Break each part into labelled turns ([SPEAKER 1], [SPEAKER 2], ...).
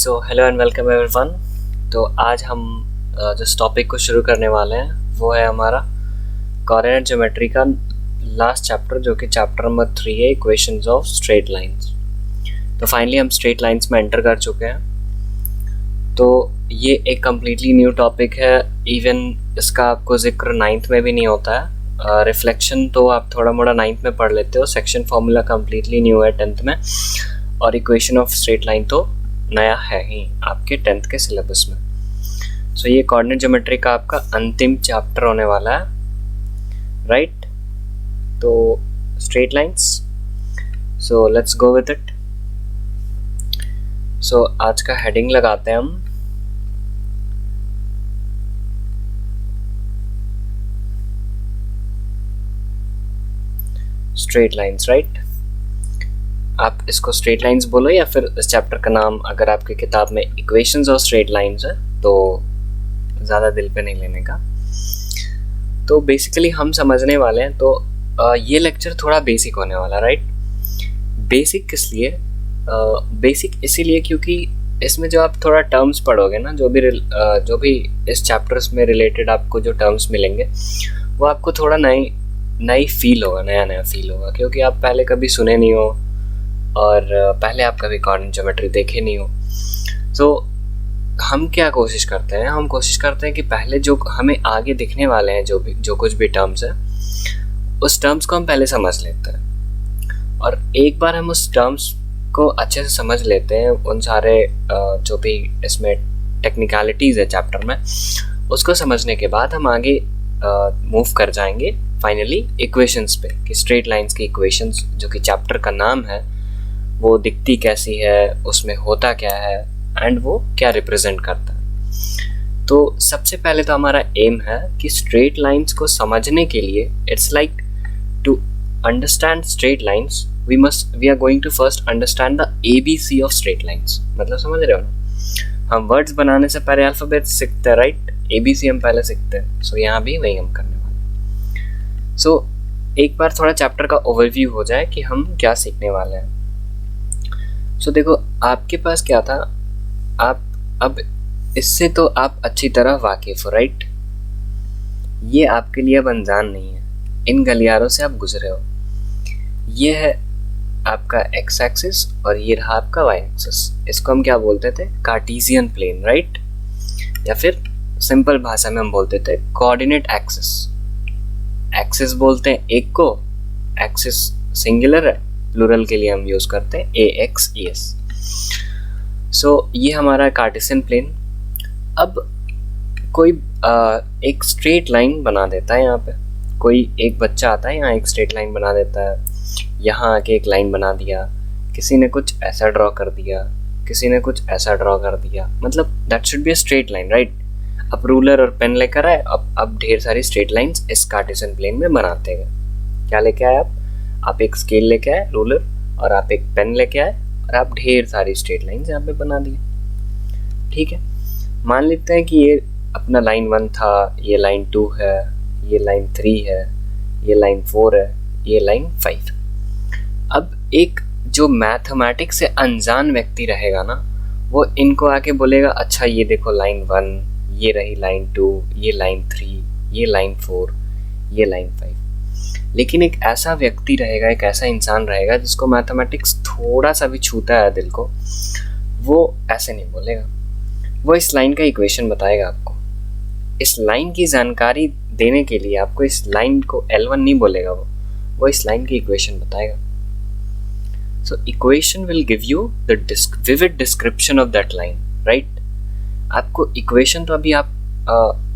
[SPEAKER 1] So hello and welcome everyone. तो आज हम जिस टॉपिक को शुरू करने वाले हैं वो है हमारा कोऑर्डिनेट ज्योमेट्री का लास्ट चैप्टर, जो कि चैप्टर नंबर 3 है, इक्वेशंस ऑफ स्ट्रेट लाइंस। तो फाइनली हम स्ट्रेट लाइंस में एंटर कर चुके हैं। तो ये एक कम्प्लीटली न्यू टॉपिक है। इवन इसका आपको जिक्र 9th में भी नहीं होता है। रिफ्लेक्शन तो आप थोड़ा मोड़ा 9th में पढ़ लेते हो। सेक्शन फार्मूला कम्प्लीटली न्यू है 10th में, और इक्वेशन ऑफ स्ट्रेट लाइन तो नया है ही आपके 10th के सिलेबस में। सो ये कोऑर्डिनेट ज्योमेट्री का आपका अंतिम चैप्टर होने वाला है, राइट? तो straight lines, so let's go with it. So आज का हेडिंग लगाते हैं हम स्ट्रेट लाइंस, राइट? आप इसको स्ट्रेट लाइंस बोलो, या फिर इस चैप्टर का नाम अगर आपकी किताब में इक्वेशंस और स्ट्रेट लाइंस है तो ज़्यादा दिल पे नहीं लेने का। तो बेसिकली हम समझने वाले हैं। तो ये लेक्चर थोड़ा बेसिक होने वाला, राइट? बेसिक किस लिए? बेसिक इसीलिए क्योंकि इसमें जो आप थोड़ा टर्म्स पढ़ोगे ना, जो भी इस चैप्टर्स में रिलेटेड आपको जो टर्म्स मिलेंगे वो आपको थोड़ा नई फील होगा, नया फील होगा, क्योंकि आप पहले कभी सुने नहीं हो और पहले आप कभी कोऑर्डिनेट ज्योमेट्री देखे नहीं हो। तो हम क्या कोशिश करते हैं, हम कोशिश करते हैं कि पहले जो हमें आगे दिखने वाले हैं जो कुछ भी टर्म्स है, उस टर्म्स को हम पहले समझ लेते हैं। और एक बार हम उस टर्म्स को अच्छे से समझ लेते हैं, उन सारे जो भी इसमें टेक्निकलिटीज़ है चैप्टर में, उसको समझने के बाद हम आगे मूव कर जाएंगे फाइनली इक्वेशंस पे, कि स्ट्रेट लाइंस की इक्वेशंस, जो कि चैप्टर का नाम है, वो दिखती कैसी है, उसमें होता क्या है, एंड वो क्या रिप्रेजेंट करता है। तो सबसे पहले तो हमारा एम है कि स्ट्रेट लाइंस को समझने के लिए, it's like to understand straight lines we are going to first understand the ABC of straight lines. मतलब समझ रहे हो ना, हम वर्ड्स बनाने से पहले अल्फाबेट सीखते हैं, राइट? ABC हम पहले सीखते हैं। सो यहाँ भी वही हम करने वाले। सो एक बार थोड़ा चैप्टर का ओवरव्यू हो जाए कि हम क्या सीखने वाले हैं। सो देखो, आपके पास क्या था, आप अब इससे तो आप अच्छी तरह वाकिफ हो, राइट? ये आपके लिए अब अनजान नहीं है, इन गलियारों से आप गुजरे हो। ये है आपका एक्स एक्सिस और ये रहा आपका वाई एक्सिस। इसको हम क्या बोलते थे? Cartesian plane, right? या फिर सिंपल भाषा में हम बोलते थे कोऑर्डिनेट एक्सिस। एक्सिस बोलते हैं एक को, एक्सिस सिंगुलर है, प्लूरल के लिए हम यूज करते हैं AXES। सो ये हमारा कार्टेशियन प्लेन। अब कोई एक स्ट्रेट लाइन बना देता है, यहाँ पे कोई एक बच्चा आता है, यहाँ एक स्ट्रेट लाइन बना देता है, यहाँ आके एक लाइन बना दिया, किसी ने कुछ ऐसा ड्रॉ कर दिया, किसी ने कुछ ऐसा ड्रॉ कर दिया, मतलब that should be a straight line, right? अब रूलर और पेन लेकर आए, अब ढेर सारी स्ट्रेट लाइंस इस कार्टेशियन प्लेन में बनाते हैं। क्या लेके आए आप एक स्केल लेके आए, रूलर, और आप एक पेन लेके आए, और आप ढेर सारी स्ट्रेट लाइंस यहाँ पे बना दिए। ठीक है, मान लेते हैं कि ये अपना लाइन 1 था, ये लाइन 2 है, ये लाइन 3 है, ये लाइन 4 है, ये लाइन 5। अब एक जो मैथमेटिक्स से अनजान व्यक्ति रहेगा ना, वो इनको आके बोलेगा, अच्छा ये देखो लाइन 1, ये रही लाइन 2, ये लाइन 3, ये लाइन 4, ये लाइन 5। लेकिन एक ऐसा व्यक्ति रहेगा, एक ऐसा इंसान रहेगा जिसको मैथमेटिक्स थोड़ा सा भी छूता है दिल को, वो ऐसे नहीं बोलेगा। वो इस लाइन का इक्वेशन बताएगा आपको। इस लाइन की जानकारी देने के लिए आपको इस लाइन को L1 नहीं बोलेगा, वो इस लाइन की इक्वेशन बताएगा। So equation will give you the vivid description of that line, right? आपको इक्वेशन तो अभी आप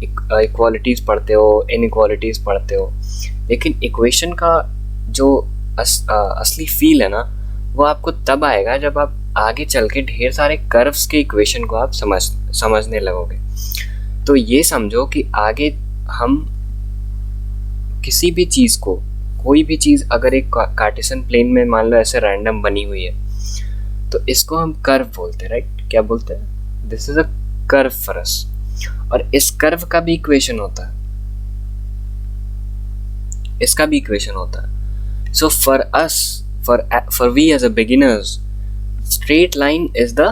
[SPEAKER 1] इक्वालिटीज पढ़ते हो, इनइक्वालिटीज पढ़ते हो, लेकिन इक्वेशन का जो असली फील है ना, वो आपको तब आएगा जब आप आगे चल के ढेर सारे कर्व्स के इक्वेशन को आप समझने लगोगे। तो ये समझो कि आगे हम किसी भी चीज़ को, कोई भी चीज़ अगर एक कार्टेशियन प्लेन में मान लो ऐसे रैंडम बनी हुई है, तो इसको हम कर्व बोलते हैं, राइट? क्या बोलते हैं? This is a curve for us. और इस कर्व का भी इक्वेशन होता है, इसका भी इक्वेशन होता है। So for us, for we as a beginners, straight line is the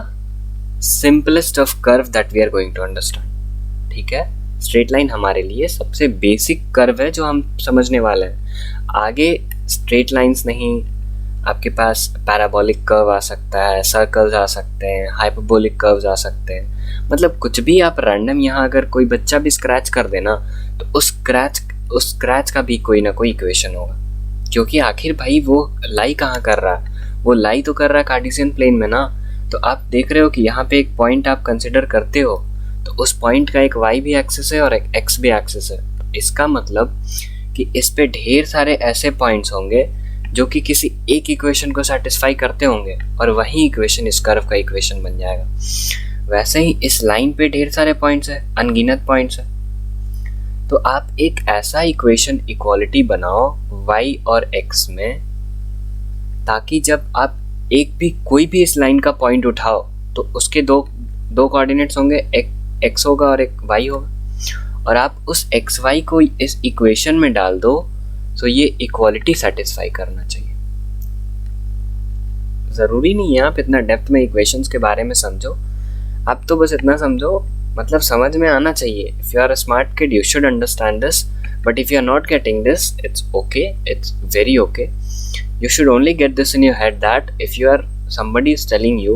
[SPEAKER 1] simplest of curve that we are going to understand. ठीक है, स्ट्रेट लाइन हमारे लिए सबसे बेसिक कर्व है जो हम समझने वाले हैं। आगे स्ट्रेट लाइंस नहीं, आपके पास पैराबोलिक कर्व आ सकता है, सर्कल्स आ सकते हैं, हाइपरबोलिक कर्व्स आ सकते हैं, मतलब कुछ भी आप रैंडम, यहाँ अगर कोई बच्चा भी स्क्रैच कर देना तो उस स्क्रैच का भी कोई ना कोई इक्वेशन होगा, क्योंकि आखिर भाई वो लाई कहाँ कर रहा है, वो लाई तो कर रहा है कार्टेशियन प्लेन में ना। तो आप देख रहे हो कि यहाँ पे एक पॉइंट आप कंसिडर करते हो, तो उस पॉइंट का एक y भी एक्सिस है और एक x भी एक्सिस है। इसका मतलब कि इस पे ढेर सारे ऐसे पॉइंट्स होंगे जो कि किसी एक इक्वेशन को सेटिस्फाई करते होंगे और वही इक्वेशन इस कर्व का इक्वेशन बन जाएगा। वैसे ही इस लाइन पे ढेर सारे पॉइंट्स हैं, अनगिनत पॉइंट्स हैं। तो आप एक ऐसा इक्वेशन इक्वालिटी बनाओ y और x में, ताकि जब आप एक भी कोई भी इस लाइन का पॉइंट उठाओ तो उसके दो कोऑर्डिनेट्स होंगे, एक x होगा और एक y होगा, और आप उस एक्स वाई को इस इक्वेशन में डाल दो तो ये इक्वालिटी सेटिस्फाई करना चाहिए। ज़रूरी नहीं है आप इतना डेप्थ में इक्वेशंस के बारे में समझो, आप तो बस इतना समझो, मतलब समझ में आना चाहिए। If you are a smart kid you should understand this, but if you are not getting this it's okay, it's very okay. You should only get this in your head that if somebody is telling you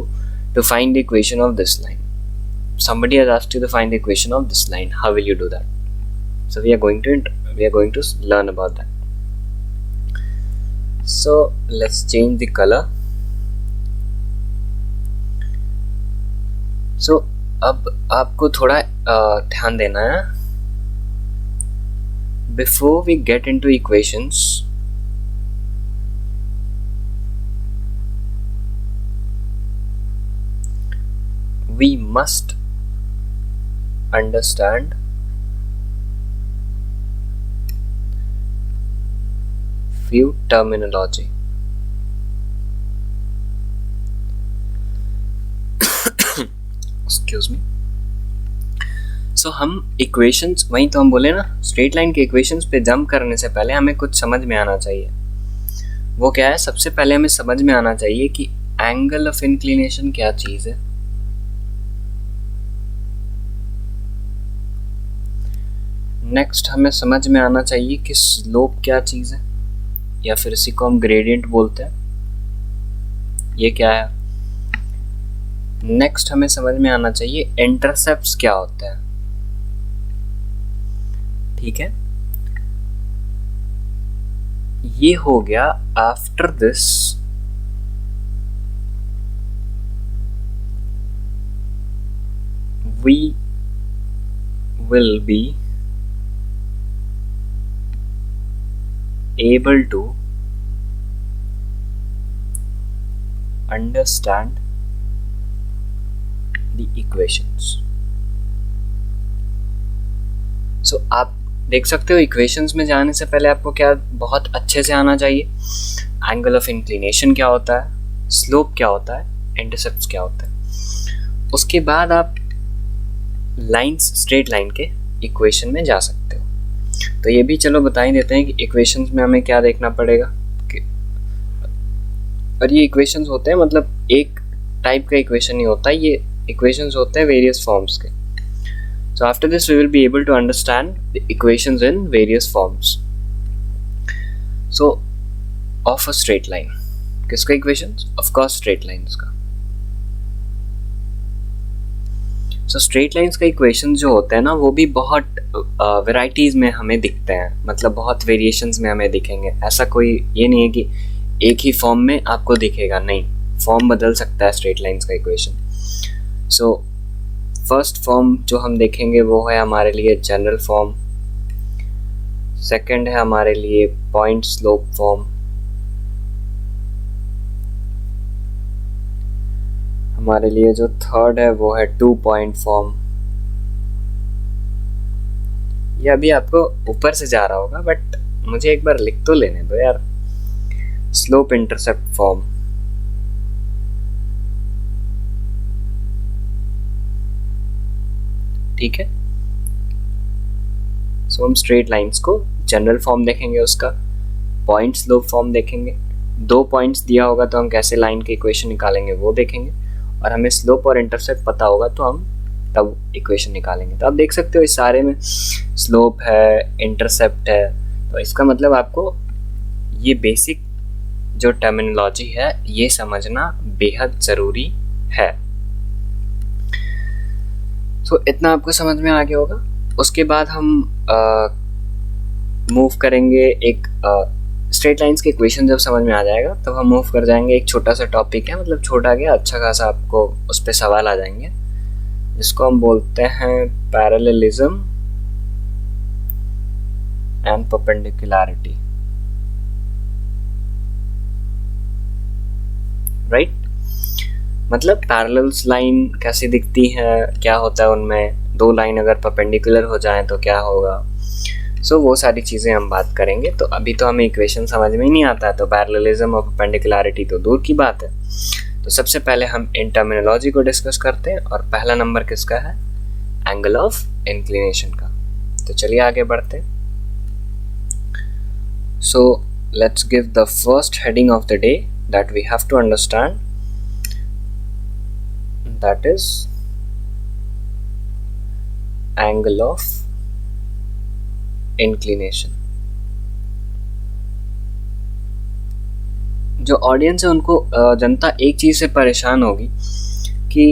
[SPEAKER 1] to find the equation of this line, somebody has asked you to find the equation of this line, how will you do that? So we are going to learn about that. So let's change the color. So अब आपको थोड़ा ध्यान देना है। Before we get into equations, we must understand few terminology. Excuse me. So हम equations, वहीं तो हम बोले ना, स्ट्रेट लाइन के इक्वेशंस पे जंप करने से पहले हमें कुछ समझ में आना चाहिए। वो क्या है? सबसे पहले हमें समझ में आना चाहिए कि एंगल ऑफ इंक्लिनेशन क्या चीज़ है। नेक्स्ट हमें समझ में आना चाहिए कि स्लोप क्या चीज़ है, या फिर इसी को हम ग्रेडियंट बोलते हैं, ये क्या है। नेक्स्ट हमें समझ में आना चाहिए इंटरसेप्ट्स क्या होते हैं। ठीक है, ये हो गया। After this we will be able to understand the equations. So आप देख सकते हो इक्वेशंस में जाने से पहले आपको क्या बहुत अच्छे से आना चाहिए, एंगल ऑफ इंक्लिनेशन क्या होता है, स्लोप क्या होता है, इंटरसेप्ट्स क्या होता है। उसके बाद आप लाइंस, स्ट्रेट लाइन के इक्वेशन में जा सकते हो। तो ये भी चलो बता ही देते हैं कि इक्वेशंस में हमें क्या देखना पड़ेगा। और ये इक्वेशंस होते हैं, मतलब एक टाइप का इक्वेशन नहीं होता, ये इक्वेशंस होते हैं वेरियस फॉर्म्स के। So after this we will be able to understand the equations in various forms. So of a straight line, किसका equations? Of course straight lines का। सो स्ट्रेट लाइंस का equation जो होते हैं ना, वो भी बहुत वेराइटीज़ में हमें दिखते हैं, मतलब बहुत वेरिएशंस में हमें दिखेंगे। ऐसा कोई ये नहीं है कि एक ही फॉर्म में आपको दिखेगा, नहीं, फॉर्म बदल सकता है स्ट्रेट लाइंस का इक्वेशन। सो फर्स्ट फॉर्म जो हम देखेंगे वो है हमारे लिए जनरल फॉर्म, सेकंड है हमारे लिए पॉइंट स्लोप फॉर्म, हमारे लिए जो थर्ड है वो है 2 पॉइंट फॉर्म। ये अभी आपको ऊपर से जा रहा होगा, बट मुझे एक बार लिख तो लेने दो यार। स्लोप इंटरसेप्ट फॉर्म, ठीक है। सो हम स्ट्रेट लाइंस को जनरल फॉर्म देखेंगे, उसका पॉइंट स्लोप फॉर्म देखेंगे, 2 पॉइंट्स दिया होगा तो हम कैसे लाइन की इक्वेशन निकालेंगे वो देखेंगे, और हमें स्लोप और इंटरसेप्ट पता होगा तो हम तब इक्वेशन निकालेंगे। तो आप देख सकते हो इस सारे में स्लोप है, इंटरसेप्ट है, तो इसका मतलब आपको ये बेसिक जो टर्मिनोलॉजी है ये समझना बेहद ज़रूरी है। तो इतना आपको समझ में आ गया होगा। उसके बाद हम मूव करेंगे एक स्ट्रेट लाइंस के इक्वेशन जब समझ में आ जाएगा तब हम मूव कर जाएंगे। एक छोटा सा टॉपिक है, मतलब छोटा गया अच्छा खासा आपको उस पर सवाल आ जाएंगे, जिसको हम बोलते हैं पैरेललिज्म एंड परपेंडिकुलरिटी, राइट। मतलब पैरेलल्स लाइन कैसी दिखती है, क्या होता है उनमें, दो लाइन अगर परपेंडिकुलर हो जाएं तो क्या होगा, सो वो सारी चीज़ें हम बात करेंगे। तो अभी तो हमें इक्वेशन समझ में ही नहीं आता है, तो पैरेललिज्म और परपेंडिकुलरिटी तो दूर की बात है। तो सबसे पहले हम इन टर्मिनोलॉजी को डिस्कस करते हैं, और पहला नंबर किसका है, एंगल ऑफ इंक्लिनेशन का। तो चलिए आगे बढ़ते हैं। So let's give the first heading of the day that we have to understand, that is angle of inclination. जो ऑडियंस है उनको जनता एक चीज़ से परेशान होगी कि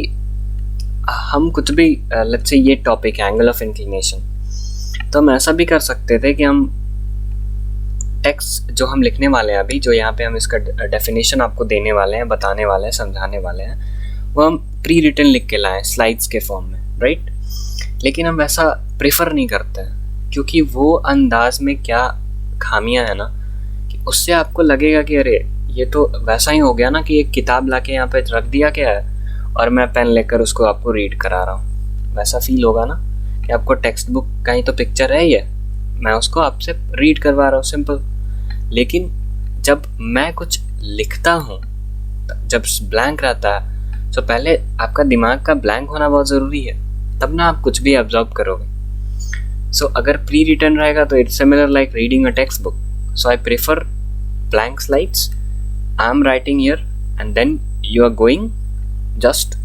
[SPEAKER 1] हम कुछ भी लेट्स से ये टॉपिक है एंगल ऑफ इंक्लिनेशन, तो हम ऐसा भी कर सकते थे कि हम टेक्स्ट जो हम लिखने वाले हैं अभी, जो यहाँ पे हम इसका डेफिनेशन आपको देने वाले हैं, बताने वाले हैं, समझाने वाले हैं, वो हम प्री रिटन लिख के लाएं स्लाइड्स के फॉर्म में, राइट। लेकिन हम वैसा प्रेफर नहीं करते हैं, क्योंकि वो अंदाज में क्या खामियां है ना कि उससे आपको लगेगा कि अरे ये तो वैसा ही हो गया ना कि एक किताब लाके यहाँ पे रख दिया गया है और मैं पेन लेकर उसको आपको रीड करा रहा हूँ। वैसा फील होगा ना कि आपको टेक्स्ट बुक का ही तो पिक्चर है ये, मैं उसको आपसे रीड करवा रहा हूँ, सिंपल। लेकिन जब मैं कुछ लिखता हूँ, जब ब्लैंक रहता है, तो पहले आपका दिमाग का ब्लैंक होना बहुत ज़रूरी है, तब ना आप कुछ भी ऑब्जर्व करोगे। सो अगर प्री रिटन रहेगा तो it's similar like reading a text book. So I prefer blank slides, I am writing here and then you are going just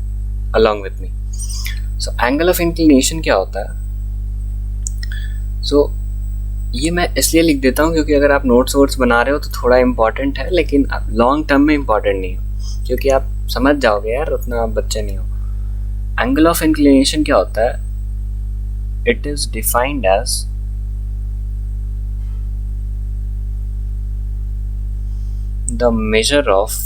[SPEAKER 1] along with me. So angle of inclination क्या होता है, so ये मैं इसलिए लिख देता हूँ क्योंकि अगर आप नोट्स वोट्स बना रहे हो तो थोड़ा इम्पॉर्टेंट है, लेकिन लॉन्ग टर्म में इम्पॉर्टेंट नहीं है, क्योंकि आप समझ जाओगे यार, उतना आप बच्चे नहीं हो। एंगल ऑफ इंक्लिनेशन क्या होता है, it is defined as the measure of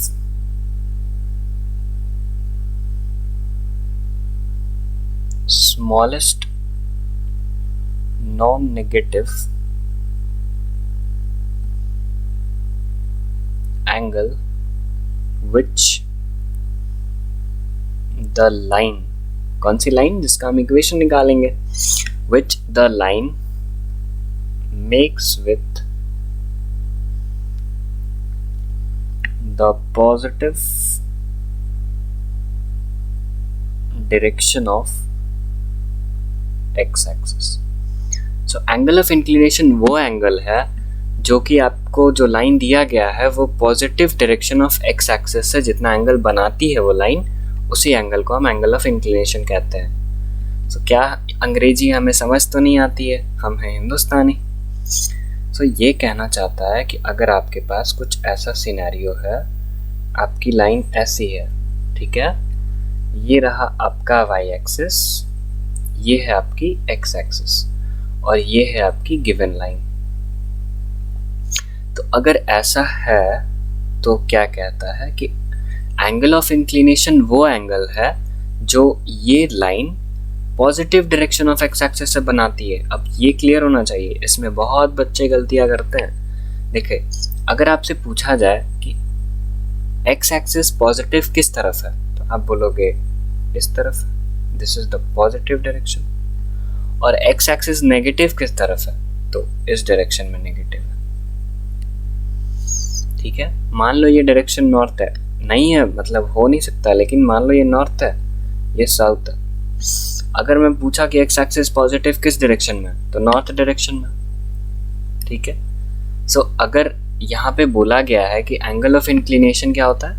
[SPEAKER 1] smallest non-negative angle which the line, कौन सी लाइन, जिसका हम इक्वेशन निकालेंगे, which the line makes with the positive direction of x-axis. So angle of inclination वो angle है जो कि आपको जो लाइन दिया गया है वो positive direction of x axis से जितना एंगल बनाती है वो लाइन, उसी एंगल को हम एंगल ऑफ इंक्लिनेशन कहते हैं। तो क्या अंग्रेजी हमें समझ तो नहीं आती है, हम हैं हिंदुस्तानी। तो ये कहना चाहता है कि अगर आपके पास कुछ ऐसा सिनेरियो है, आपकी लाइन ऐसी है, ठीक है, ये रहा आपका वाई एक्सिस, ये है आपकी एक्स एक्सिस, और ये है आपकी गिवन लाइन। तो अगर ऐसा है तो क्या कहता है कि एंगल ऑफ इंक्लिनेशन वो एंगल है जो ये line positive direction of x axis से बनाती है। अब ये क्लियर होना चाहिए, इसमें बहुत बच्चे गलतियां करते हैं। देखिए, अगर आपसे पूछा जाए कि एक्स एक्सिस पॉजिटिव किस तरफ है, तो आप बोलोगे इस तरफ, this is the positive direction, और एक्स एक्सिस नेगेटिव किस तरफ है, तो इस डायरेक्शन में नेगेटिव है। ठीक है, मान लो ये डायरेक्शन नॉर्थ है, नहीं है मतलब हो नहीं सकता, लेकिन मान लो ये नॉर्थ है, ये साउथ है। अगर मैं पूछा कि एक्स एक्सिस पॉजिटिव किस डायरेक्शन में, तो नॉर्थ डायरेक्शन में। ठीक है, सो अगर यहाँ पे बोला गया है कि एंगल ऑफ इंक्लिनेशन क्या होता है,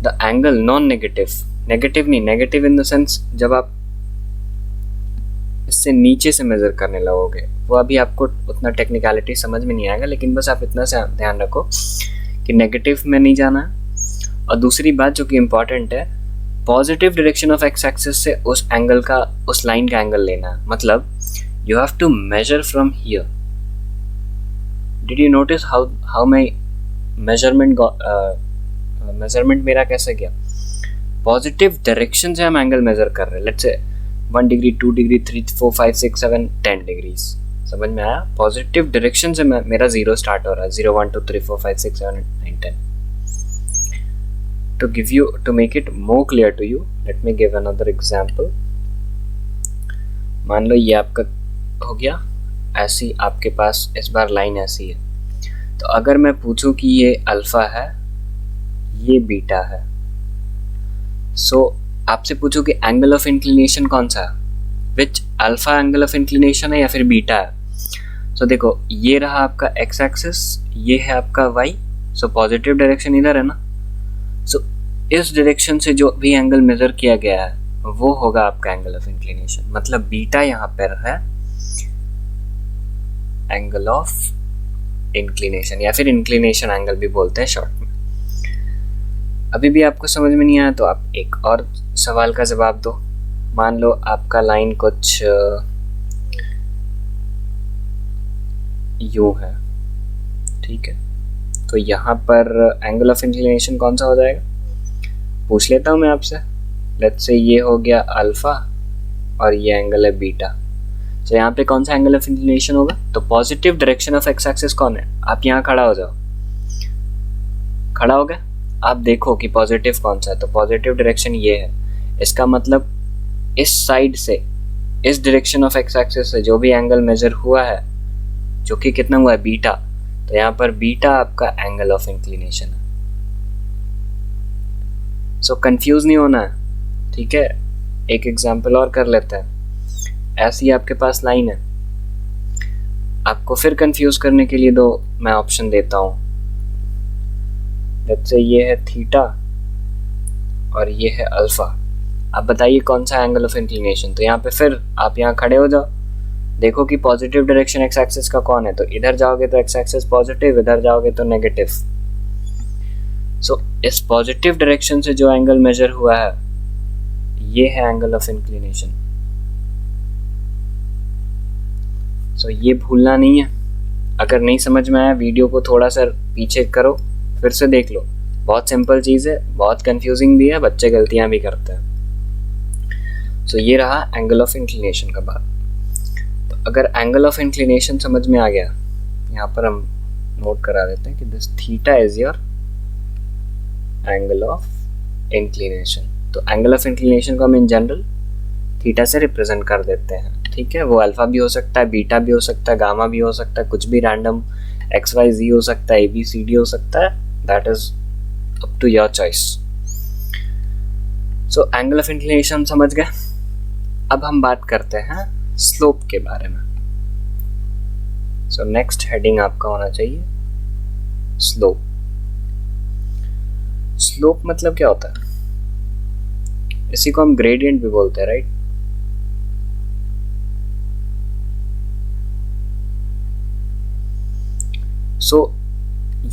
[SPEAKER 1] the angle non negative negative नहीं, नेगेटिव इन द सेंस जब आप इससे नीचे से मेज़र करने लगोगे, वो अभी आपको उतना टेक्निकलिटी समझ में नहीं आएगा, लेकिन बस आप इतना से ध्यान रखो कि नेगेटिव में नहीं जाना है। और दूसरी बात जो कि इम्पॉर्टेंट है, positive direction of x axis से उस एंगल का, उस लाइन का एंगल लेना है। मतलब you have to measure from here. Did you notice how my measurement मेरा कैसे गया? पॉजिटिव डायरेक्शन से हम एंगल मेजर कर रहे हैं। Let's say 1 degree, 2 degree, 3, 4, 5, 6, 7, 10 degrees. समझ में आया? पॉजिटिव डायरेक्शन से मेरा 0 स्टार्ट हो रहा है। 0, 1, 2, 3, 4, 5, 6, 7, 8, 9, 10। To make it more clear to you, let me give another example. मान लो ये आपका हो गया, ऐसी आपके पास इस बार लाइन ऐसी है। तो अगर मैं पूछूं कि ये अल्फा है, ये बीटा है, सो आपसे पूछूं कि एंगल ऑफ इंक्लिनेशन कौन सा है, विच अल्फा एंगल ऑफ इंक्लिनेशन है या फिर बीटा है। सो देखो, ये रहा आपका एक्स एक्सिस, ये है आपका वाई। सो पॉजिटिव डायरेक्शन इधर है ना। सो इस डायरेक्शन से जो भी एंगल मेजर किया गया है वो होगा आपका एंगल ऑफ इंक्लिनेशन। मतलब बीटा यहाँ पर है एंगल ऑफ इंक्लिनेशन, या फिर इंक्लिनेशन एंगल भी बोलते हैं शॉर्ट में। अभी भी आपको समझ में नहीं आया तो आप एक और सवाल का जवाब दो। मान लो आपका लाइन कुछ यूं है, ठीक है, तो यहाँ पर एंगल ऑफ इंक्लिनेशन कौन सा हो जाएगा? पूछ लेता हूँ मैं आपसे। लेट्स से ये हो गया अल्फा और ये एंगल है बीटा। तो यहाँ पे कौन सा एंगल ऑफ इंक्लिनेशन होगा? तो positive direction of x axis कौन है? आप यहाँ खड़ा हो जाओ, खड़ा हो गया, आप देखो कि पॉजिटिव कौन सा है। तो पॉजिटिव डायरेक्शन ये है। इसका मतलब इस साइड से, इस डायरेक्शन ऑफ एक्स एक्सिस से जो भी एंगल मेजर हुआ है, जो कि कितना हुआ है? बीटा। तो यहाँ पर बीटा आपका एंगल ऑफ इंक्लिनेशन है। सो कंफ्यूज नहीं होना है, ठीक है। एक एग्जांपल और कर लेते हैं। ऐसी आपके पास लाइन है, आपको फिर कंफ्यूज करने के लिए दो मैं ऑप्शन देता हूँ। लेट्स से ये है थीटा और ये है अल्फा। आप बताइए कौन सा एंगल ऑफ इंक्लिनेशन? तो यहाँ पे फिर आप यहाँ खड़े हो जाओ, देखो कि पॉजिटिव डायरेक्शन एक्स एक्सिस का कौन है। तो इधर जाओगे तो एक्स एक्सिस पॉजिटिव, इधर जाओगे तो नेगेटिव। सो इस पॉजिटिव डायरेक्शन से जो एंगल मेजर हुआ है ये है एंगल ऑफ इंक्लिनेशन। सो ये भूलना नहीं है। अगर नहीं समझ में आया, वीडियो को थोड़ा सा पीछे करो, फिर से देख लो। बहुत सिंपल चीज़ है, बहुत कंफ्यूजिंग भी है, बच्चे गलतियां भी करते हैं। सो ये रहा एंगल ऑफ इंक्लिनेशन का बात। तो अगर एंगल ऑफ इंक्लिनेशन समझ में आ गया, यहाँ पर हम नोट करा देते हैं कि this theta is your angle of inclination. तो एंगल ऑफ इंक्लिनेशन को हम इन जनरल थीटा से रिप्रेजेंट कर देते हैं, ठीक है। वो अल्फा भी हो सकता है, बीटा भी हो सकता है, गामा भी हो सकता है, कुछ भी रैंडम एक्स वाई जी हो सकता है, ABCD हो सकता है, that is up to your choice. So angle of inclination समझ गए। अब हम बात करते हैं स्लोप के बारे में। सो नेक्स्ट हेडिंग आपका होना चाहिए स्लोप। स्लोप मतलब क्या होता है? इसी को हम ग्रेडियंट भी बोलते हैं, राइट। सो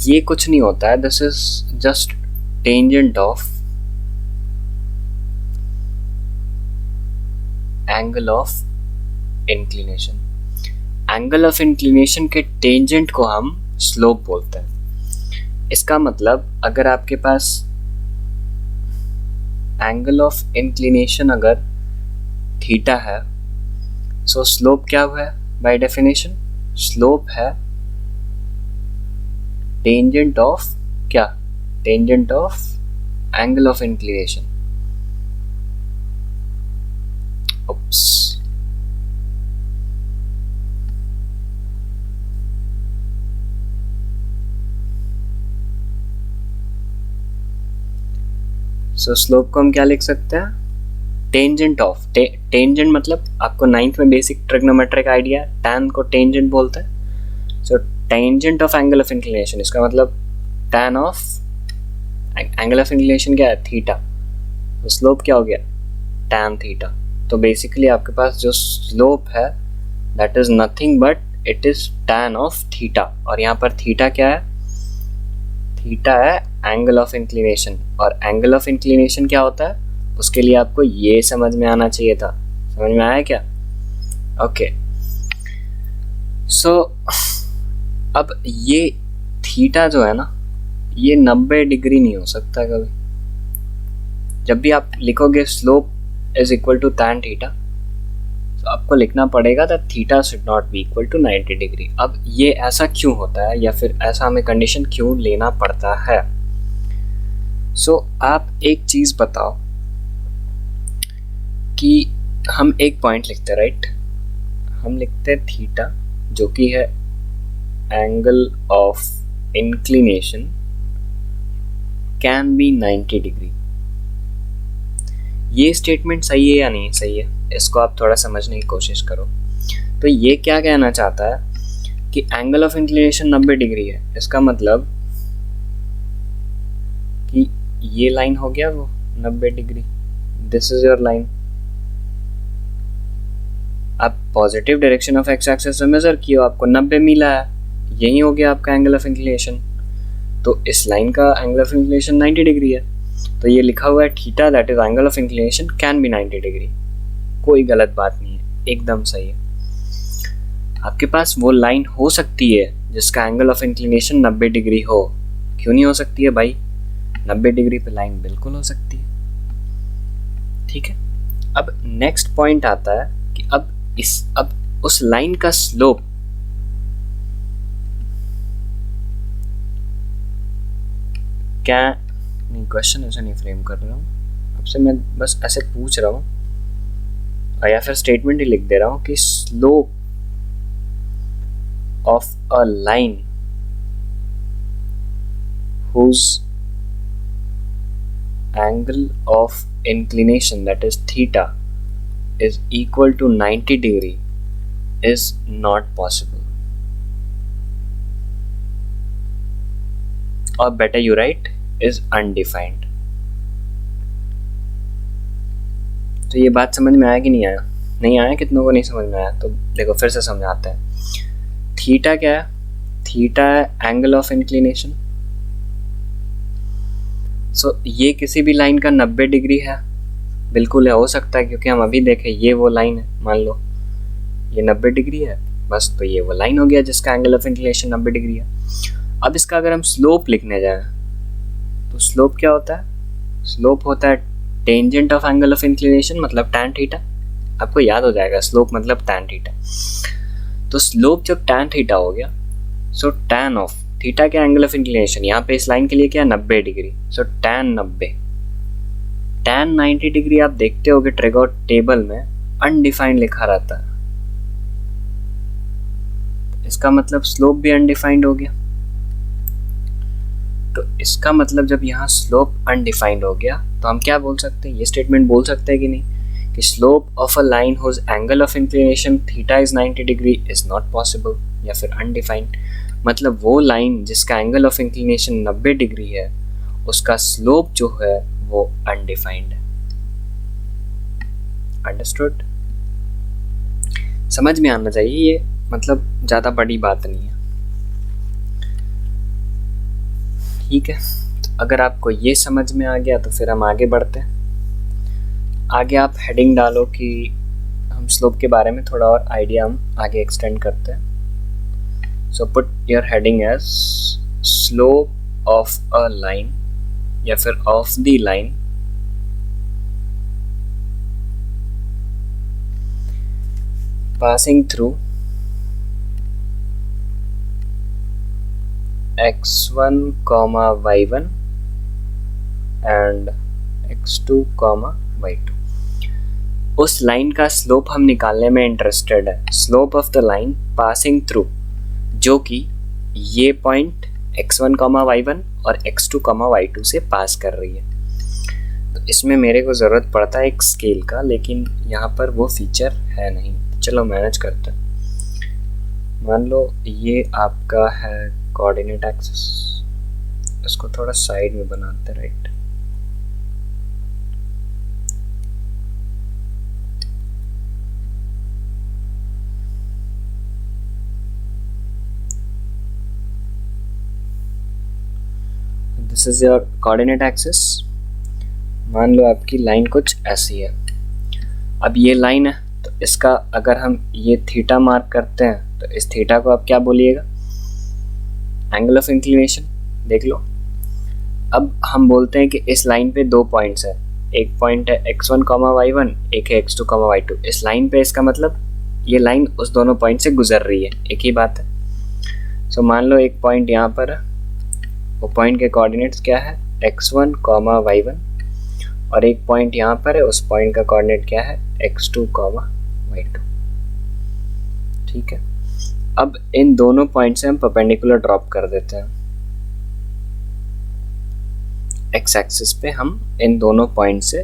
[SPEAKER 1] ये कुछ नहीं होता है, this is just tangent of angle of inclination. Angle of inclination के टेंजेंट को हम स्लोप बोलते हैं। इसका मतलब अगर आपके पास एंगल ऑफ इंक्लिनेशन अगर थीटा है, सो स्लोप क्या हुआ है? बाय डेफिनेशन स्लोप है टेंजेंट ऑफ क्या? Tangent of angle of inclination. Oops, so slope को हम क्या लिख सकते हैं? Tangent of. टेंजेंट मतलब आपको 9th में बेसिक ट्रिग्नोमेट्रिक आइडिया, टैन को टेंजेंट बोलते हैं। So tangent of angle of inclination, इसका मतलब tan of angle of inclination क्या है? थीटा। तो स्लोप क्या हो गया, tan थीटा। तो बेसिकली आपके पास जो स्लोप है that is nothing but it is tan of theta, और यहाँ पर थीटा क्या है, थीटा है एंगल ऑफ इंक्लिनेशन, और एंगल ऑफ इंक्लिनेशन क्या होता है उसके लिए आपको ये समझ में आना चाहिए था। समझ में आया क्या? ओके सो अब ये थीटा जो है ना ये 90 डिग्री नहीं हो सकता कभी। जब भी आप लिखोगे slope is equal to tan theta तो आपको लिखना पड़ेगा that theta should not be equal to 90 degree. अब ये ऐसा क्यों होता है या फिर ऐसा हमें कंडीशन क्यों लेना पड़ता है? सो आप एक चीज बताओ कि हम एक पॉइंट लिखते हैं राइट, हम लिखते हैं थीटा जो कि है angle of inclination can be 90 degree. ये स्टेटमेंट सही है या नहीं सही है, इसको आप थोड़ा समझने की कोशिश करो। तो ये क्या कहना चाहता है कि एंगल ऑफ इंक्लिनेशन 90 डिग्री है, इसका मतलब कि ये लाइन हो गया वो 90 degree, this is your line. आप positive direction of x axis से मेजर किए, आपको 90 मिला है, यही हो गया आपका एंगल ऑफ इंक्लिनेशन। तो इस लाइन का एंगल ऑफ इंक्लिनेशन 90 डिग्री है, तो ये लिखा हुआ है theta that is angle of inclination can be 90 degree. कोई गलत बात नहीं है, एकदम सही है। आपके पास वो लाइन हो सकती है जिसका एंगल ऑफ इंक्लिनेशन 90 डिग्री हो, क्यों नहीं हो सकती है भाई? 90 डिग्री पे लाइन बिल्कुल हो सकती है। ठीक है, अब नेक्स्ट पॉइंट आता है कि अब उस लाइन का स्लोप क्या नहीं, क्वेश्चन ऐसे नहीं फ्रेम कर रहा हूँ आपसे, मैं बस ऐसे पूछ रहा हूँ या फिर स्टेटमेंट ही लिख दे रहा हूँ कि slope of a line whose angle of inclination that is theta is equal to 90 degree is not possible, or better you write is undefined। तो ये बात समझ में आया कि नहीं आया? नहीं आया, कितनों को नहीं समझ में आया? तो देखो फिर से समझाते हैं। थीटा क्या है? थीटा है एंगल ऑफ इंक्लिनेशन। सो ये किसी भी लाइन का 90 डिग्री है, बिल्कुल है, हो सकता है, क्योंकि हम अभी देखें ये वो लाइन है, मान लो ये 90 डिग्री है बस, तो ये वो लाइन हो गया जिसका एंगल ऑफ इंक्लिनेशन 90 डिग्री है। अब इसका अगर हम स्लोप लिखने जाएं तो स्लोप क्या होता है? स्लोप होता है tangent of angle of inclination, मतलब tan थीटा। आपको याद हो जाएगा स्लोप मतलब tan थीटा। तो स्लोप जब tan थीटा हो गया, सो tan ऑफ थीटा के एंगल ऑफ इंक्लिनेशन, यहाँ पे इस लाइन के लिए क्या 90 डिग्री, सो tan 90, tan 90 डिग्री। आप देखते होगे ट्रेगोट टेबल में अनडिफाइंड लिखा रहता है, इसका मतलब स्लोप भी अनडिफाइंड हो गया। तो इसका मतलब जब यहाँ स्लोप अनडिफाइंड हो गया तो हम क्या बोल सकते हैं, ये स्टेटमेंट बोल सकते हैं कि नहीं कि slope of a line whose angle of inclination theta is 90 degree is not possible, या फिर अनडिफाइंड। मतलब वो लाइन जिसका एंगल ऑफ इंक्लिनेशन 90 डिग्री है उसका स्लोप जो है वो अनडिफाइंड है। अंडरस्टूड? समझ में आना चाहिए, ये मतलब ज़्यादा बड़ी बात नहीं है। ठीक है, तो अगर आपको ये समझ में आ गया तो फिर हम आगे बढ़ते हैं। आगे आप हेडिंग डालो कि हम स्लोप के बारे में थोड़ा और आइडिया हम आगे एक्सटेंड करते हैं। So put your heading as slope of a line या फिर of the line passing through x1, y1 and x2, y2। उस लाइन का स्लोप हम निकालने में इंटरेस्टेड है, slope of the line passing through, जो कि ये पॉइंट x1, y1 और x2, y2 से पास कर रही है। तो इसमें मेरे को ज़रूरत पड़ता है एक स्केल का, लेकिन यहाँ पर वो फीचर है नहीं। चलो मैनेज करते हैं। मान लो ये आपका है कोऑर्डिनेट एक्सिस, इसको थोड़ा साइड में बनाते हैं, right. This is your coordinate axis. मान लो आपकी लाइन कुछ ऐसी है। अब ये लाइन है तो इसका अगर हम ये थीटा मार्क करते हैं तो इस थीटा को आप क्या बोलिएगा, एंगल ऑफ इंक्लिनेशन। देख लो, अब हम बोलते हैं कि इस लाइन पे दो पॉइंट्स है, एक पॉइंट है x1, y1, एक है x2, y2। इस लाइन पे इसका मतलब ये लाइन उस दोनों पॉइंट से गुजर रही है, एक ही बात है। सो मान लो एक पॉइंट यहाँ पर है, वो पॉइंट के कोऑर्डिनेट्स क्या है, x1, y1, और एक पॉइंट यहाँ पर है, उस पॉइंट का कोऑर्डिनेट क्या है, x2, y2। ठीक है, अब इन दोनों पॉइंट से हम परपेंडिकुलर ड्रॉप कर देते हैं। एक्स एक्सिस पे हम इन दोनों पॉइंट से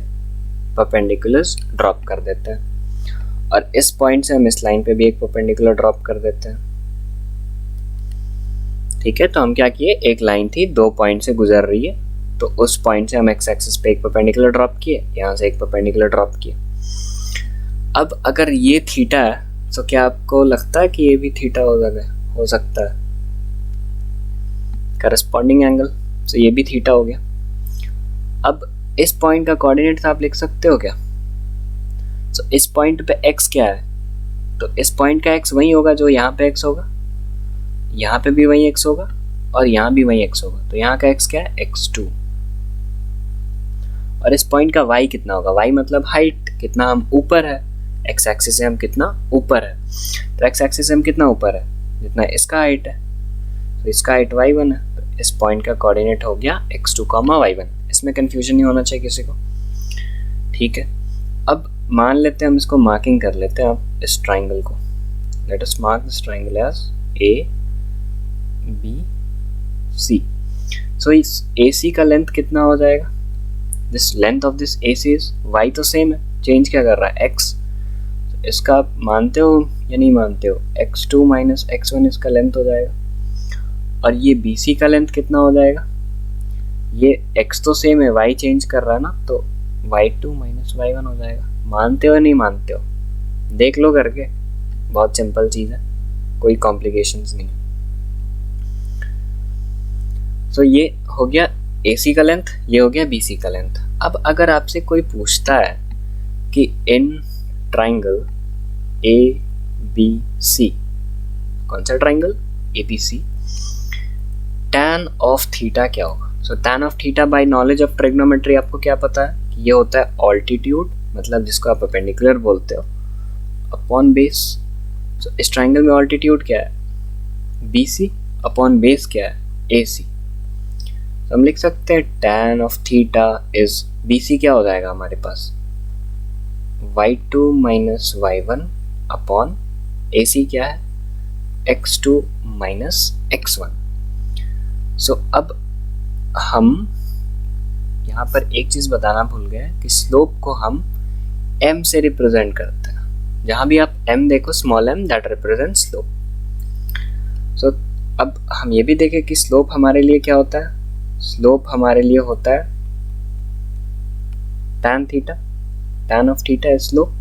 [SPEAKER 1] परपेंडिकुलर्स ड्रॉप कर देते हैं, और इस पॉइंट से हम इस लाइन पे भी एक परपेंडिकुलर ड्रॉप कर देते हैं। ठीक है, तो हम क्या किए, एक लाइन थी दो पॉइंट से गुजर रही है, तो उस पॉइंट से हम एक्स एक्सिस पे एक परपेंडिकुलर ड्रॉप किए, यहाँ से एक परपेंडिकुलर ड्रॉप किए। अब अगर ये थीटा है तो क्या आपको लगता है कि ये भी थीटा हो सकता है करस्पॉन्डिंग एंगल, तो ये भी थीटा हो गया। अब इस पॉइंट का कोऑर्डिनेट्स आप लिख सकते हो क्या, तो इस पॉइंट पे x क्या है, तो इस पॉइंट का x वही होगा जो यहाँ पे x होगा, यहाँ पे भी वही x होगा और यहाँ भी वही x होगा, तो यहाँ का x क्या है, x2। और इस पॉइंट का y कितना होगा, y मतलब हाइट, कितना हम ऊपर है, x एक्सिस से हम कितना ऊपर है, तो x एक्सिस से हम कितना ऊपर है, जितना इसका हाइट है, तो इसका हाइट y1 है, तो इस पॉइंट का कोऑर्डिनेट हो गया x2, y1। इसमें कंफ्यूजन नहीं होना चाहिए किसी को। ठीक है, अब मान लेते हैं हम इसको मार्किंग कर लेते हैं, आप इस ट्राइंगल को, let us mark this triangle as ABC। So इस AC का लेंथ कितना हो जाएगा, this length of this AC is, y तो सेम है, चेंज क्या कर रहा है, x। तो इसका आप मानते हो या नहीं मानते हो, x2 माइनस x1 इसका लेंथ हो जाएगा। और ये BC का लेंथ कितना हो जाएगा, ये x तो सेम है, y चेंज कर रहा है ना, तो y2 माइनस y1 हो जाएगा। मानते हो या नहीं मानते हो, देख लो करके, बहुत सिंपल चीज़ है, कोई कॉम्प्लिकेशंस नहीं है। तो ये हो गया AC का लेंथ, ये हो गया BC का लेंथ। अब अगर आपसे कोई पूछता है कि इन ट्राइंगल ABC, कौन सा triangle, ABC, tan of theta क्या होगा। सो tan of theta by knowledge of trigonometry आपको क्या पता है कि ये होता है ऑल्टीट्यूड, मतलब जिसको आप परपेंडिकुलर बोलते हो, अपॉन बेस। सो इस ट्राइंगल में ऑल्टीट्यूड क्या है, BC, अपॉन बेस क्या है, AC। तो हम लिख सकते हैं tan of theta is, BC क्या हो जाएगा हमारे पास, y2 minus y1 upon AC क्या है, x2 माइनस x1। सो अब हम यहाँ पर एक चीज़ बताना भूल गए कि स्लोप को हम m से रिप्रेजेंट करते हैं। जहाँ भी आप m देखो, small m, that represent slope. So अब हम ये भी देखें कि स्लोप हमारे लिए क्या होता है, स्लोप हमारे लिए होता है tan theta, tan of theta है स्लोप,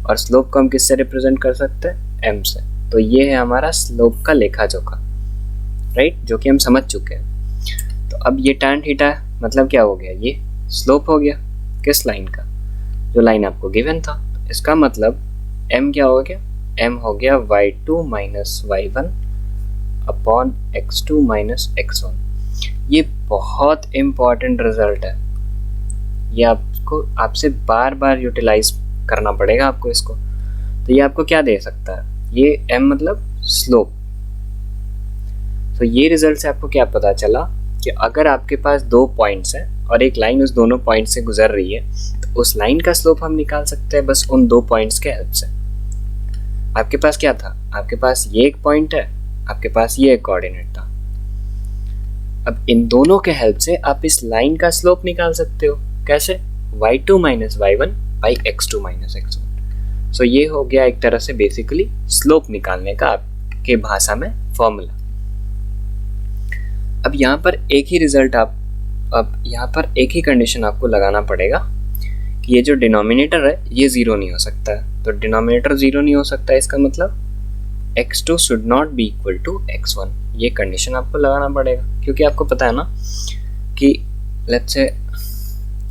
[SPEAKER 1] और स्लोप को हम किससे रिप्रेजेंट कर सकते हैं, m से। तो ये है हमारा स्लोप का लेखा जोखा, राइट, जो कि हम समझ चुके हैं। तो अब ये tan थीटा मतलब क्या हो गया, ये स्लोप हो गया किस लाइन का, जो लाइन आपको गिवन था। तो इसका मतलब m क्या हो गया, m हो गया y2 minus y1 upon x2 minus x1। ये बहुत इम्पॉर्टेंट रिजल्ट है, ये आपको आपसे बार बार यूटिलाइज करना पड़ेगा आपको इसको। तो ये आपको क्या दे सकता है, ये m मतलब स्लोप। तो ये रिजल्ट से आपको क्या पता चला कि अगर आपके पास दो पॉइंट्स हैं और एक लाइन उस दोनों पॉइंट से गुजर रही है, तो उस लाइन का स्लोप हम निकाल सकते हैं बस उन दो पॉइंट्स के हेल्प से। आपके पास क्या था, आपके पास ये एक पॉइंट है, आपके पास ये एक कोऑर्डिनेट था। अब इन दोनों के हेल्प से आप इस लाइन का स्लोप निकाल सकते हो, कैसे, y2 minus y1 by x2 minus x1। सो ये हो गया एक तरह से बेसिकली स्लोप निकालने का आपके भाषा में फॉर्मूला। अब यहाँ पर एक ही रिजल्ट अब यहाँ पर एक ही कंडीशन आपको लगाना पड़ेगा कि ये जो डिनोमिनेटर है ये ज़ीरो नहीं हो सकता है। तो डिनोमिनेटर ज़ीरो नहीं हो सकता है, इसका मतलब x2 should not be equal to x1, ये कंडीशन आपको लगाना पड़ेगा। क्योंकि आपको पता है ना कि लेट्स से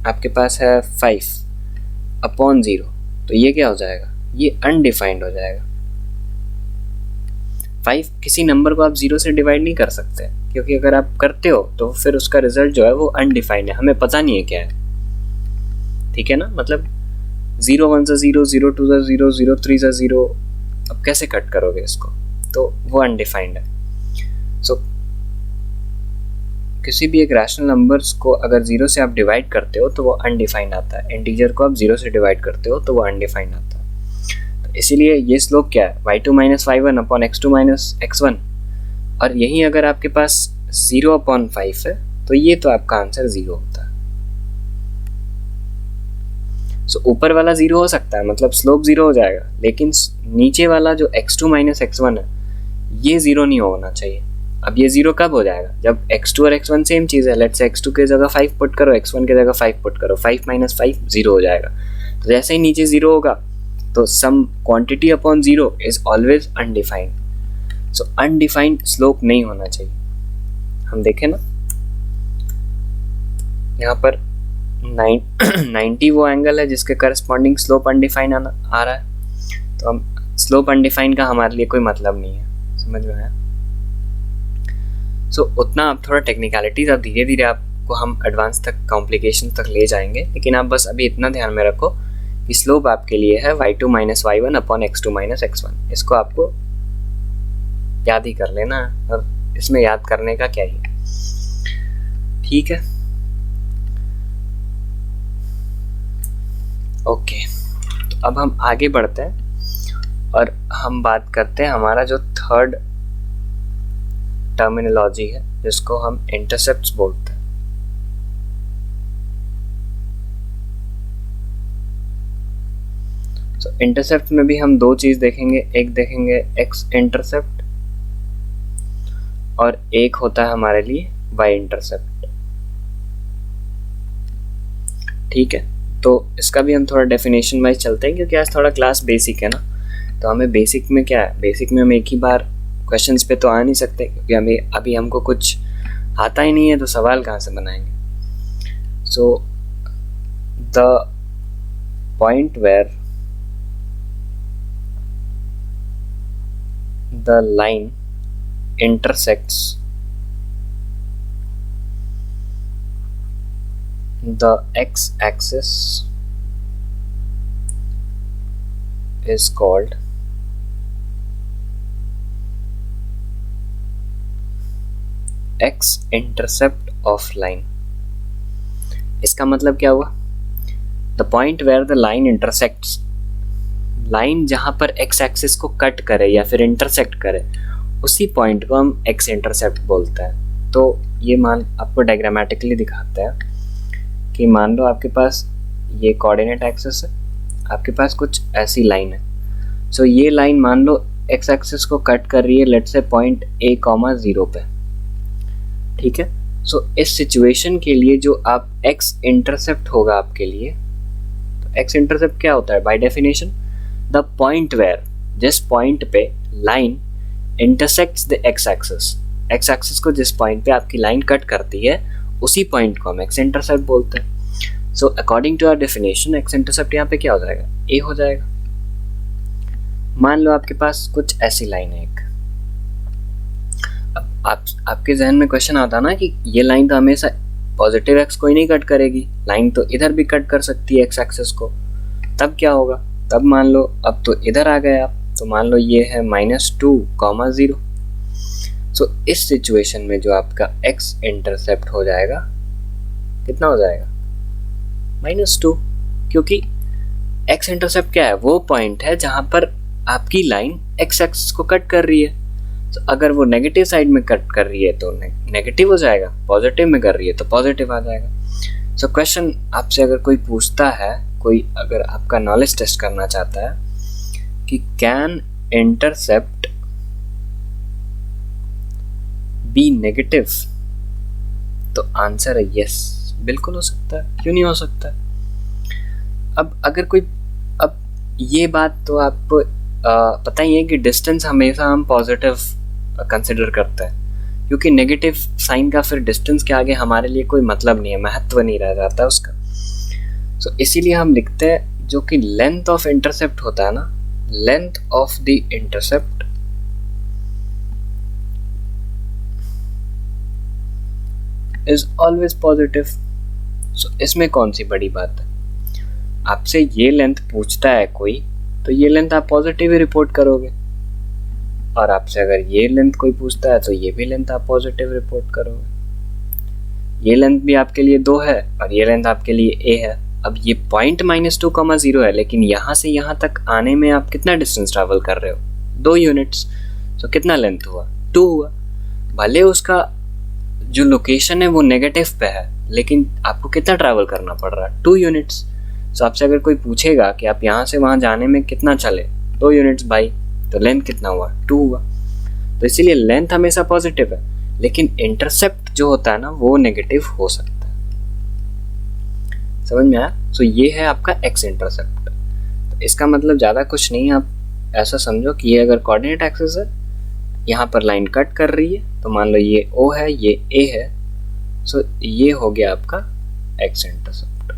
[SPEAKER 1] आपके पास है 5/0, तो ये क्या हो जाएगा, ये अनडिफाइंड हो जाएगा। 5 किसी नंबर को आप 0 से डिवाइड नहीं कर सकते, क्योंकि अगर आप करते हो तो फिर उसका रिजल्ट जो है वो अनडिफाइंड है, हमें पता नहीं है क्या है, ठीक है ना। मतलब 0 1 सा 0, 0 2 सा 0, 0 3 सा 0, अब कैसे कट करोगे इसको, तो वो अनडिफाइंड है। सो किसी भी एक रैशनल नंबर्स को अगर 0 से आप डिवाइड करते हो तो वो अनडिफाइंड आता है, इंटीजर को आप 0 से डिवाइड करते हो तो वो अनडिफाइंड आता है। तो इसीलिए ये स्लोप क्या है, y2 - y1 upon x2 - x1, और यही अगर आपके पास 0/5 है तो ये तो आपका आंसर 0 होता है। सो ऊपर वाला 0 हो सकता है, मतलब स्लोप 0 हो जाएगा, लेकिन नीचे वाला जो x2 - x1 है ये 0 नहीं होना चाहिए। अब ये 0 कब हो जाएगा, जब x2 और x1 सेम चीज़ है। लेट्स से x2 की जगह 5 पुट करो, x1 की जगह 5 पुट करो, 5 - 5 0 हो जाएगा। तो जैसे ही नीचे 0 होगा तो some quantity upon 0 is always undefined. So undefined slope नहीं होना चाहिए। हम देखें ना, यहाँ पर 90 वो एंगल है जिसके करस्पॉन्डिंग स्लोप अनडिफाइंड आ रहा है, तो हम स्लोप अनडिफाइंड का हमारे लिए कोई मतलब नहीं है, समझ में आया। सो उतना आप थोड़ा टेक्निकलिटीज, अब धीरे धीरे आपको हम एडवांस तक कॉम्प्लिकेशन तक ले जाएंगे, लेकिन आप बस अभी इतना ध्यान में रखो कि स्लोप आपके लिए है y2 - y1 upon x2 - x1। इसको आपको याद ही कर लेना, और इसमें याद करने का क्या ही है, ठीक है। ओके, तो अब हम आगे बढ़ते हैं और हम बात करते हैं हमारा जो थर्ड टर्मिनोलॉजी है जिसको हम इंटरसेप्ट्स बोलते हैं। तो इंटरसेप्ट में भी हम दो चीज देखेंगे, एक देखेंगे एक्स इंटरसेप्ट और एक होता है हमारे लिए वाई इंटरसेप्ट, ठीक है। तो इसका भी हम थोड़ा डेफिनेशन वाइज चलते हैं, क्योंकि आज थोड़ा क्लास बेसिक है ना, तो हमें बेसिक में क्या है, बेसिक में हम एक ही बार क्वेश्चंस पे तो आ नहीं सकते, क्योंकि हमें अभी हमको कुछ आता ही नहीं है, तो सवाल कहाँ से बनाएंगे। So the point where the line intersects the x-axis is called x-intercept of line। इसका मतलब क्या हुआ, the point where the line intersects, line जहां पर x एक्सिस को कट करे या फिर इंटरसेक्ट करे, उसी पॉइंट को हम एक्स इंटरसेप्ट बोलते हैं। तो ये मान आपको डायग्रामेटिकली दिखाते हैं कि मान लो आपके पास ये कोऑर्डिनेट एक्सिस है, आपके पास कुछ ऐसी लाइन है। सो ये लाइन मान लो एक्स एक्सिस को कट कर रही है, लेट्स से पॉइंट a,0 पे, ठीक है। सो इस सिचुएशन के लिए जो आप एक्स इंटरसेप्ट होगा आपके लिए, तो एक्स इंटरसेप्ट क्या होता है by definition, the point where, जिस पॉइंट पे line intersects the x axis, x axis को जिस पॉइंट पे आपकी लाइन कट करती है उसी पॉइंट को हम एक्स इंटरसेप्ट बोलते हैं। So according to our definition x intercept यहाँ पे क्या हो जाएगा, ए हो जाएगा। मान लो आपके पास कुछ ऐसी लाइन है एक, अब आपके जहन में क्वेश्चन आता ना कि ये लाइन तो हमेशा पॉजिटिव एक्स को ही नहीं कट करेगी, लाइन तो इधर भी कट कर सकती है एक्स एक्सिस को, तब क्या होगा, तब मान लो अब तो इधर आ गए आप, तो मान लो ये है -2,0। सो इस सिचुएशन में जो आपका x इंटरसेप्ट हो जाएगा, कितना हो जाएगा, -2, क्योंकि x इंटरसेप्ट क्या है, वो पॉइंट है जहां पर आपकी लाइन x एक्सिस को कट कर रही है। तो अगर वो नेगेटिव साइड में कट कर रही है तो नेगेटिव हो जाएगा, पॉजिटिव में कर रही है तो पॉजिटिव आ जाएगा। सो क्वेश्चन आपसे अगर कोई पूछता है, कोई अगर आपका नॉलेज टेस्ट करना चाहता है कि कैन इंटरसेप्ट बी नेगेटिव, तो आंसर है यस, बिल्कुल हो सकता है, क्यों नहीं हो सकता। अब अगर कोई, अब ये बात तो आपको पता ही है कि डिस्टेंस हमेशा हम पॉजिटिव कंसिडर करते हैं, क्योंकि नेगेटिव साइन का फिर डिस्टेंस के आगे हमारे लिए कोई मतलब नहीं है, महत्व नहीं रह जाता उसका। सो इसीलिए हम लिखते हैं जो कि लेंथ ऑफ इंटरसेप्ट होता है ना, length of the intercept is always positive. So इसमें कौन सी बड़ी बात है, आपसे ये लेंथ पूछता है कोई तो ये लेंथ आप पॉजिटिव ही रिपोर्ट करोगे, और आपसे अगर ये लेंथ कोई पूछता है तो ये भी लेंथ आप पॉजिटिव रिपोर्ट करोगे। ये लेंथ भी आपके लिए 2 है और ये लेंथ आपके लिए a है। अब ये पॉइंट -2,0 है, लेकिन यहाँ से यहाँ तक आने में आप कितना डिस्टेंस ट्रैवल कर रहे हो, 2 यूनिट्स। तो कितना लेंथ हुआ, 2 हुआ। भले उसका जो लोकेशन है वो नेगेटिव पे है, लेकिन आपको कितना ट्रैवल करना पड़ रहा है, 2 यूनिट्स। तो आपसे अगर कोई पूछेगा कि आप यहाँ से वहाँ जाने में कितना चले, 2 यूनिट्स भाई, तो लेंथ कितना हुआ, 2 हुआ। तो इसीलिए लेंथ हमेशा पॉजिटिव है, लेकिन इंटरसेप्ट जो होता है ना वो नेगेटिव हो सकता है। समझ में आया? सो ये है आपका एक्स इंटरसेप्ट। तो इसका मतलब ज़्यादा कुछ नहीं है, आप ऐसा समझो कि ये अगर कोऑर्डिनेट एक्सिस है, यहाँ पर लाइन कट कर रही है, तो मान लो ये O है, ये A है, सो ये हो गया आपका एक्स इंटरसेप्ट।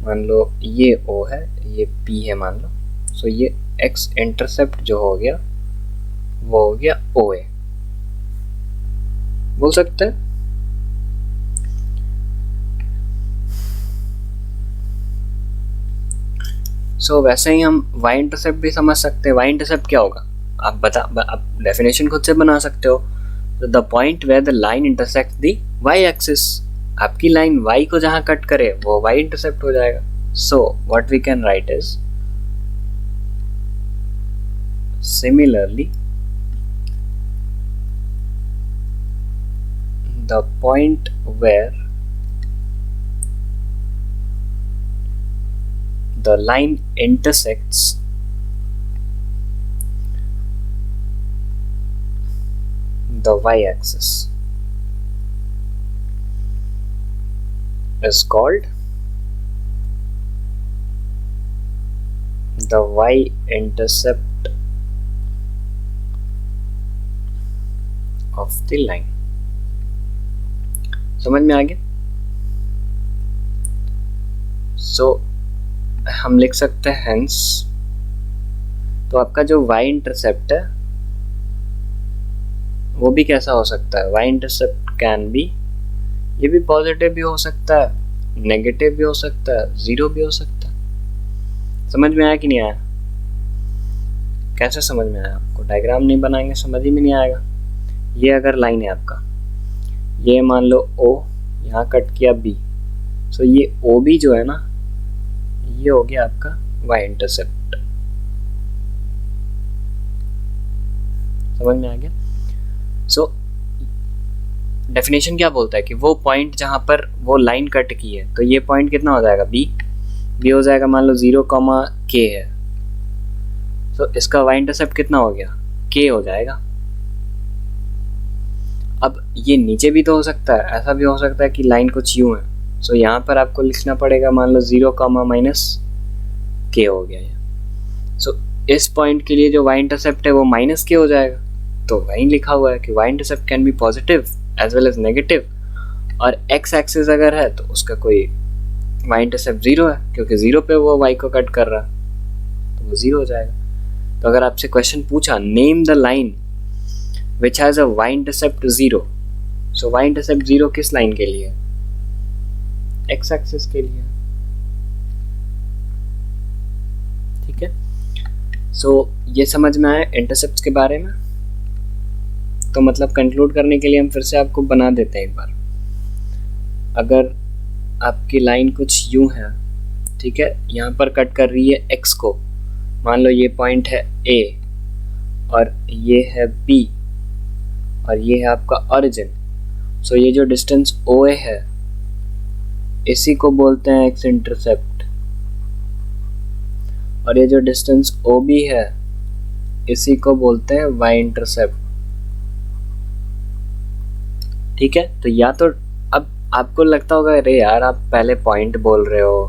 [SPEAKER 1] मान लो ये O है, ये P है मान लो, सो ये एक्स इंटरसेप्ट जो हो गया वो हो गया OA, बोल सकते हैं। सो वैसे ही हम y इंटरसेप्ट भी समझ सकते हैं। y इंटरसेप्ट क्या होगा, आप डेफिनेशन खुद से बना सकते हो। The point where the line intersect the y axis, आपकी लाइन y को जहां कट करे वो y इंटरसेप्ट हो जाएगा। So what we can write is similarly the point where the line intersects the y-axis is called the y-intercept of the line। समझ में आ गया? So हम लिख सकते हैं हेंस, तो आपका जो y इंटरसेप्ट है वो भी कैसा हो सकता है, y इंटरसेप्ट कैन बी, ये भी पॉजिटिव भी हो सकता है, नेगेटिव भी हो सकता है, 0 भी हो सकता है। समझ में आया कि नहीं आया? कैसे समझ में आया आपको? डायग्राम नहीं बनाएंगे समझ ही में नहीं आएगा। ये अगर लाइन है आपका, ये मान लो O, यहाँ कट किया B, सो ये OB जो है ना, ये हो गया आपका y इंटरसेप्ट। समझ में आ गया? सो डेफिनेशन क्या बोलता है कि वो पॉइंट जहां पर वो लाइन कट की है, तो ये पॉइंट कितना हो जाएगा, b हो जाएगा, मान लो 0, k है, तो इसका y इंटरसेप्ट कितना हो गया, k हो जाएगा। अब ये नीचे भी तो हो सकता है, ऐसा भी हो सकता है कि लाइन कुछ यूं है, सो यहाँ पर आपको लिखना पड़ेगा, मान लो 0, -k हो गया ये। सो इस पॉइंट के लिए जो y इंटरसेप्ट है वो -k हो जाएगा। तो वहीं लिखा हुआ है कि y intercept can be positive as well as negative, और x एक्सिस अगर है तो उसका कोई y इंटरसेप्ट 0 है, क्योंकि 0 पे वो y को कट कर रहा है, तो वो 0 हो जाएगा। तो अगर आपसे क्वेश्चन पूछा name the line which has a y intercept 0, so y intercept 0 किस लाइन के लिए, x एक्सिस के लिए। ठीक है, सो ये समझ में आया इंटरसेप्ट्स के बारे में। तो मतलब कंक्लूड करने के लिए हम फिर से आपको बना देते हैं एक बार। अगर आपकी लाइन कुछ यूं है, ठीक है, यहाँ पर कट कर रही है x को, मान लो ये पॉइंट है A और ये है B और ये है आपका ओरिजिन, सो ये जो डिस्टेंस OA है इसी को बोलते हैं एक्स इंटरसेप्ट, और ये जो डिस्टेंस OB है इसी को बोलते हैं y इंटरसेप्ट। ठीक है, तो या तो अब आपको लगता होगा अरे यार आप पहले पॉइंट बोल रहे हो,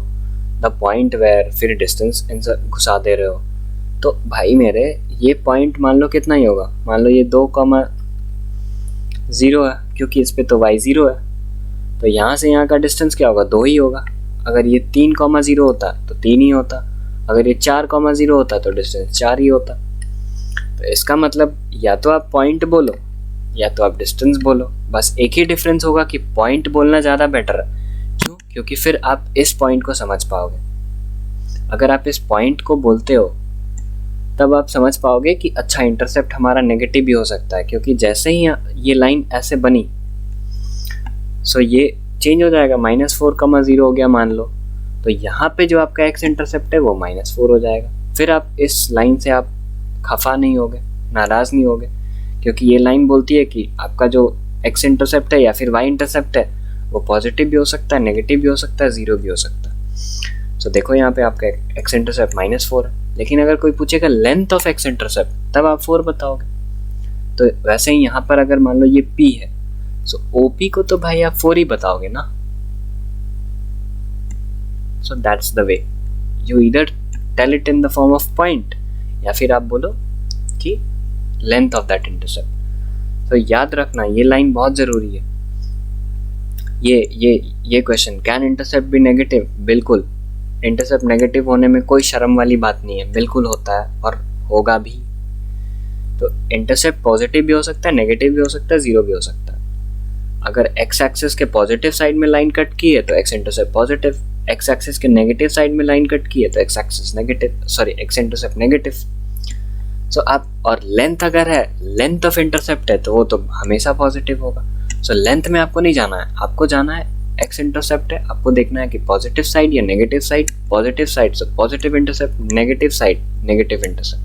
[SPEAKER 1] द पॉइंट वेयर, फिर डिस्टेंस घुसा दे रहे हो, तो भाई मेरे ये पॉइंट मान लो कितना ही होगा, मान लो ये 2,0 है क्योंकि इस पे तो y0 है, तो यहाँ से यहाँ का डिस्टेंस क्या होगा, 2 ही होगा। अगर ये 3,0 होता तो 3 ही होता, अगर ये 4,0 होता तो डिस्टेंस 4 ही होता। तो इसका मतलब या तो आप पॉइंट बोलो या तो आप डिस्टेंस बोलो, बस एक ही डिफरेंस होगा कि पॉइंट बोलना ज़्यादा बेटर है। क्यों? क्योंकि फिर आप इस पॉइंट को समझ पाओगे। अगर आप इस पॉइंट को बोलते हो तब आप समझ पाओगे कि अच्छा इंटरसेप्ट हमारा नेगेटिव भी हो सकता है, क्योंकि जैसे ही ये लाइन ऐसे बनी सो ये चेंज हो जाएगा, -4,0 हो गया मान लो, तो यहाँ पे जो आपका x इंटरसेप्ट है वो -4 हो जाएगा। फिर आप इस लाइन से आप खफा नहीं होगे, नाराज़ नहीं होगे, क्योंकि ये लाइन बोलती है कि आपका जो x इंटरसेप्ट है या फिर y इंटरसेप्ट है वो पॉजिटिव भी हो सकता है, नेगेटिव भी हो सकता है, 0 भी हो सकता है। सो देखो यहाँ पे आपका x इंटरसेप्ट -4 है, लेकिन अगर कोई पूछेगा लेंथ ऑफ x इंटरसेप्ट तब आप 4 बताओगे। तो वैसे ही यहाँ पर अगर मान लो ये p है, सो OP को तो भाई आप 4 ही बताओगे ना। So that's the way, you either tell it in the form of point या फिर आप बोलो कि लेंथ ऑफ दैट इंटरसेप्ट। तो याद रखना ये लाइन बहुत ज़रूरी है। ये क्वेश्चन, कैन इंटरसेप्ट भी नेगेटिव? बिल्कुल, इंटरसेप्ट नेगेटिव होने में कोई शर्म वाली बात नहीं है, बिल्कुल होता है और होगा भी। तो इंटरसेप्ट पॉजिटिव भी हो सकता है, नेगेटिव भी हो सकता है, 0 भी हो सकता है। अगर x एक्सिस के पॉजिटिव साइड में लाइन कट की है तो x intercept positive, x axis के नेगेटिव साइड में लाइन कट की है तो x axis negative, sorry x intercept negative. So आप, और लेंथ अगर है, लेंथ ऑफ इंटरसेप्ट है तो वो तो हमेशा पॉजिटिव होगा। सो लेंथ में आपको नहीं जाना है, आपको जाना है x इंटरसेप्ट है, आपको देखना है कि पॉजिटिव साइड या नेगेटिव साइड। पॉजिटिव साइड से positive intercept, negative side negative intercept.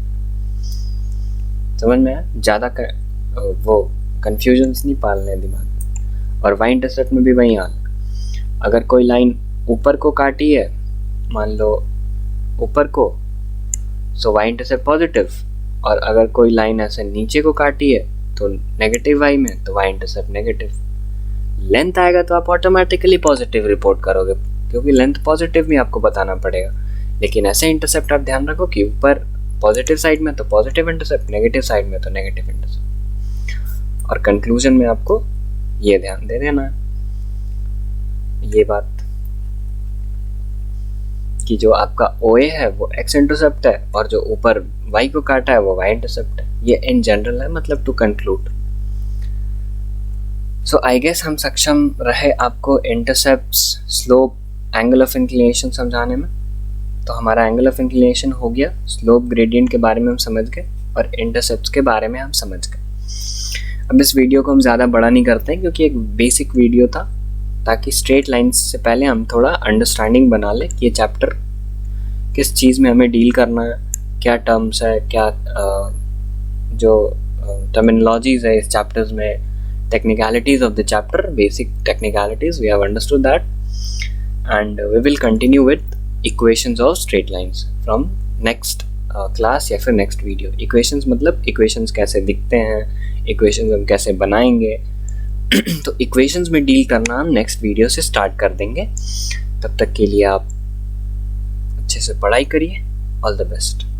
[SPEAKER 1] समझ में आया? ज़्यादा वो कन्फ्यूजन्स नहीं पालने दिमाग में। और y इंटरसेप्ट में भी वही हाल, अगर कोई लाइन ऊपर को काटी है, मान लो ऊपर को, सो y इंटरसेप्ट पॉजिटिव, और अगर कोई लाइन ऐसे नीचे को काटी है तो नेगेटिव y में, तो y इंटरसेप्ट नेगेटिव। लेंथ आएगा तो आप ऑटोमेटिकली पॉजिटिव रिपोर्ट करोगे, क्योंकि लेंथ पॉजिटिव भी आपको बताना पड़ेगा। लेकिन ऐसे इंटरसेप्ट आप ध्यान रखो कि ऊपर पॉजिटिव साइड में तो पॉजिटिव इंटरसेप्ट, नेगेटिव साइड में तो नेगेटिव इंटरसेप्ट। और कंक्लूजन में आपको ये ध्यान दे देना ये बात कि जो आपका OA है वो x इंटरसेप्ट है और जो ऊपर y को काटा है वो y इंटरसेप्ट है। ये इन जनरल है, मतलब to conclude. So I guess हम सक्षम रहे आपको intercepts, slope, angle of inclination समझाने में। तो हमारा एंगल ऑफ इंक्लिनेशन हो गया, स्लोप ग्रेडियंट के बारे में हम समझ गए और इंटरसेप्ट्स के बारे में हम समझ गए। अब इस वीडियो को हम ज़्यादा बड़ा नहीं करते हैं क्योंकि एक बेसिक वीडियो था, ताकि स्ट्रेट लाइंस से पहले हम थोड़ा अंडरस्टैंडिंग बना लें कि ये चैप्टर किस चीज़ में हमें डील करना है, क्या टर्म्स है, क्या जो टर्मिनोलॉजीज़ है इस चैप्टर्स में, technicalities of the chapter, basic technicalities, we have understood that, and we will continue with equations of straight lines from next class या फिर next video। equations मतलब equations कैसे दिखते हैं, equations हम कैसे बनाएंगे तो equations में डील करना हम next video से start कर देंगे। तब तक के लिए आप अच्छे से पढ़ाई करिए। All the best।